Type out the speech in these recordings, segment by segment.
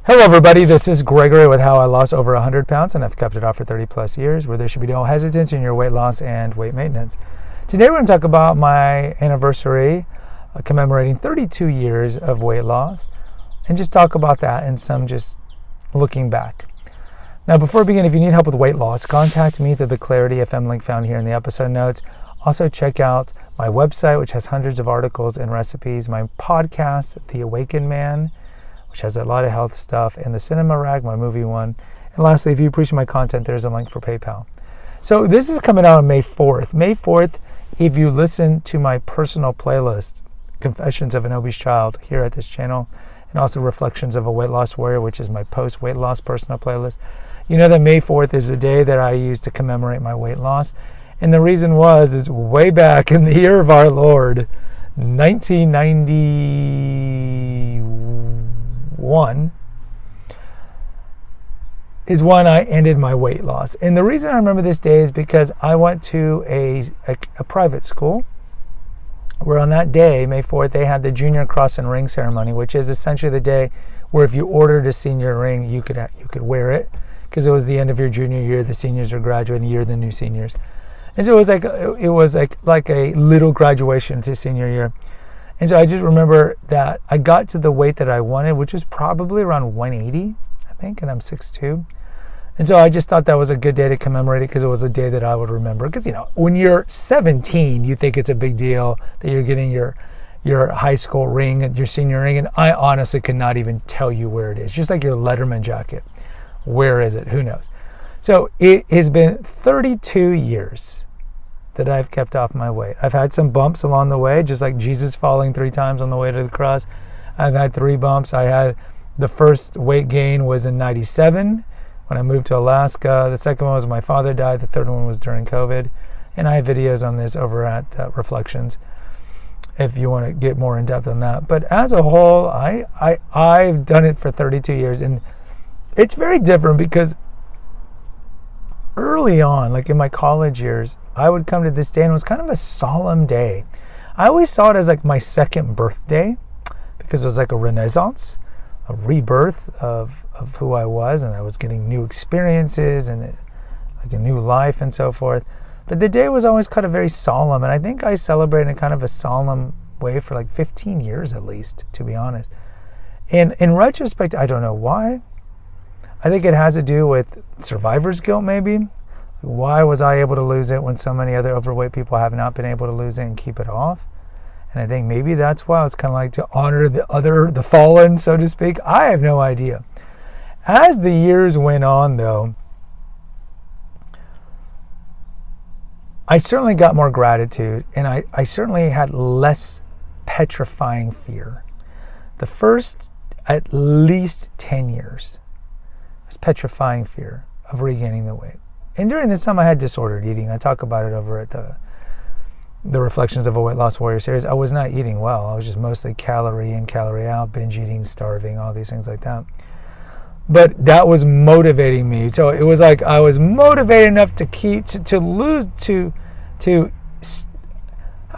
Hello everybody, this is Gregory with How I Lost Over 100 Pounds and I've kept it off for 30 plus years, where there should be no hesitance in your weight loss and weight maintenance. Today we're going to talk about my anniversary commemorating 32 years of weight loss and just talk about that and some just looking back. Now before we begin, if you need help with weight loss, contact me through the Clarity FM link found here in the episode notes. Also check out my website, which has hundreds of articles and recipes, my podcast, The Awakened Man, which has a lot of health stuff, and the Cinema Rag, my movie one. And lastly, if you appreciate my content, there's a link for PayPal. So this is coming out on May 4th. May 4th, if you listen to my personal playlist, Confessions of an Obese Child, here at this channel, and also Reflections of a Weight Loss Warrior, which is my post-weight loss personal playlist, you know that May 4th is the day that I use to commemorate my weight loss. And the reason is way back in the year of our Lord, 1991, is when I ended my weight loss. And the reason I remember this day is because I went to a private school where on that day, May 4th, they had the Junior Cross and Ring ceremony, which is essentially the day where if you ordered a senior ring, you could wear it because it was the end of your junior year. The seniors are graduating, you're the new seniors. And so it was like a little graduation to senior year. And so I just remember that I got to the weight that I wanted, which was probably around 180, I think, and I'm 6'2". And so I just thought that was a good day to commemorate it because it was a day that I would remember. Because, you know, when you're 17, you think it's a big deal that you're getting your high school ring, your senior ring, and I honestly could not even tell you where it is. Just like your Letterman jacket. Where is it? Who knows? So it has been 32 years that I've kept off my weight. I've had some bumps along the way, just like Jesus falling 3 times on the way to the cross. I've had 3 bumps. I had the first weight gain was in 97 when I moved to Alaska. The second one was my father died. The third one was during COVID. And I have videos on this over at Reflections if you want to get more in depth on that. But as a whole, I've done it for 32 years. And it's very different because early on, like in my college years, I would come to this day and it was kind of a solemn day. I always saw it as like my second birthday because it was like a renaissance, a rebirth of who I was, and I was getting new experiences and like a new life and so forth. But the day was always kind of very solemn, and I think I celebrated in kind of a solemn way for like 15 years at least, to be honest. And in retrospect, I don't know why. I think it has to do with survivor's guilt, maybe. Why was I able to lose it when so many other overweight people have not been able to lose it and keep it off? And I think maybe that's why it's kind of like to honor the fallen, so to speak. I have no idea. As the years went on, though, I certainly got more gratitude, and I certainly had less petrifying fear. The first at least 10 years was petrifying fear of regaining the weight. And during this time I had disordered eating. I talk about it over at the Reflections of a Weight Loss Warrior series. I was not eating well. I was just mostly calorie in, calorie out, binge eating, starving, all these things like that. But that was motivating me. So it was like I was motivated enough to keep, to lose, I don't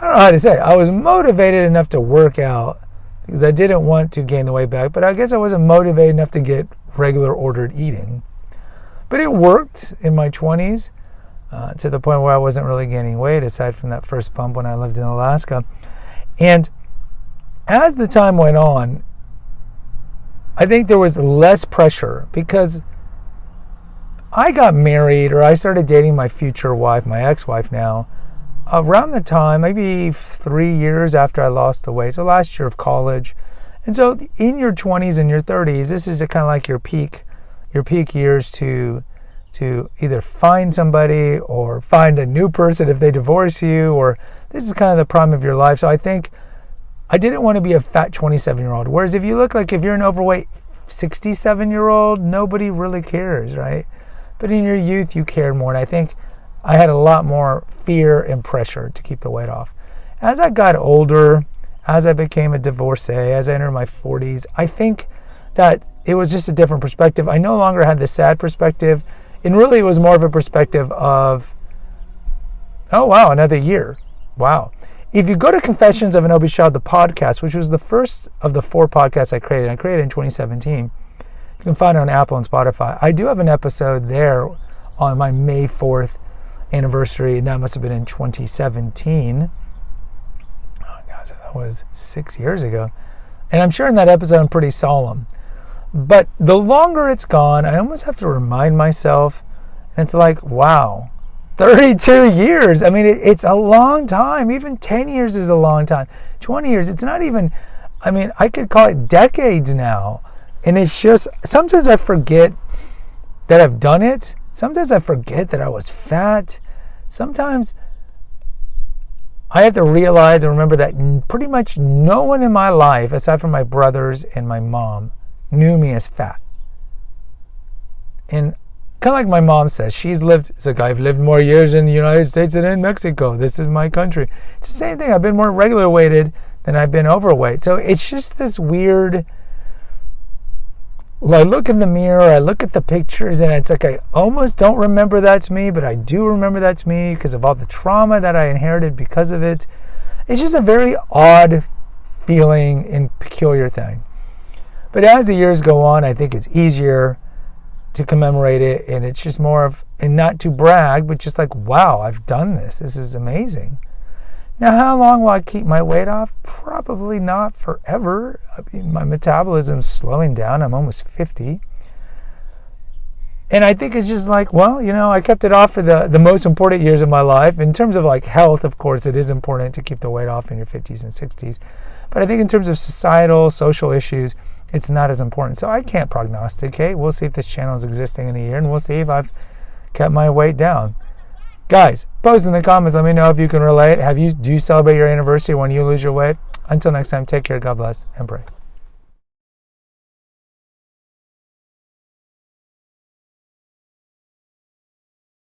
know how to say it. I was motivated enough to work out because I didn't want to gain the weight back, but I guess I wasn't motivated enough to get regular ordered eating. But it worked in my 20s to the point where I wasn't really gaining weight aside from that first bump when I lived in Alaska. And as the time went on, I think there was less pressure because I got married, or I started dating my future wife, my ex-wife now, around the time, maybe 3 years after I lost the weight. So last year of college. And so in your 20s and your 30s, this is kind of like your peak years to either find somebody or find a new person if they divorce you, or this is kind of the prime of your life. So I think I didn't want to be a fat 27-year-old. Whereas if you're an overweight 67-year-old, nobody really cares, right? But in your youth, you cared more. And I think I had a lot more fear and pressure to keep the weight off. As I got older, as I became a divorcee, as I entered my 40s, I think that it was just a different perspective. I no longer had the sad perspective. And really it was more of a perspective of, oh wow, another year. Wow. If you go to Confessions of an Obese Child, the podcast, which was the first of the 4 podcasts I created in 2017, You can find it on Apple and Spotify. I do have an episode there on my May 4th anniversary, and that must have been in 2017. Oh gosh, that was 6 years ago. And I'm sure in that episode I'm pretty solemn. But the longer it's gone, I almost have to remind myself, and it's like, wow, 32 years. I mean, it's a long time. Even 10 years is a long time. 20 years, it's not even, I mean, I could call it decades now. And it's just, sometimes I forget that I've done it. Sometimes I forget that I was fat. Sometimes I have to realize and remember that pretty much no one in my life, aside from my brothers and my mom, knew me as fat. And kind of like my mom says, it's like, I've lived more years in the United States than in Mexico. This is my country. It's the same thing. I've been more regular weighted than I've been overweight. So it's just this weird, I look in the mirror, I look at the pictures, and it's like I almost don't remember that's me, but I do remember that's me because of all the trauma that I inherited because of it. It's just a very odd feeling and peculiar thing. But as the years go on, I think it's easier to commemorate it, and it's just more of, and not to brag, but just like, wow, I've done this. This is amazing. Now, how long will I keep my weight off? Probably not forever. I mean, my metabolism's slowing down. I'm almost 50. And I think it's just like, well, I kept it off for the most important years of my life. In terms of like health, of course, it is important to keep the weight off in your 50s and 60s. But I think in terms of societal, social issues, it's not as important. So I can't prognosticate. We'll see if this channel is existing in a year, and we'll see if I've kept my weight down. Guys, post in the comments. Let me know if you can relate. Do you celebrate your anniversary when you lose your weight? Until next time, take care. God bless and pray.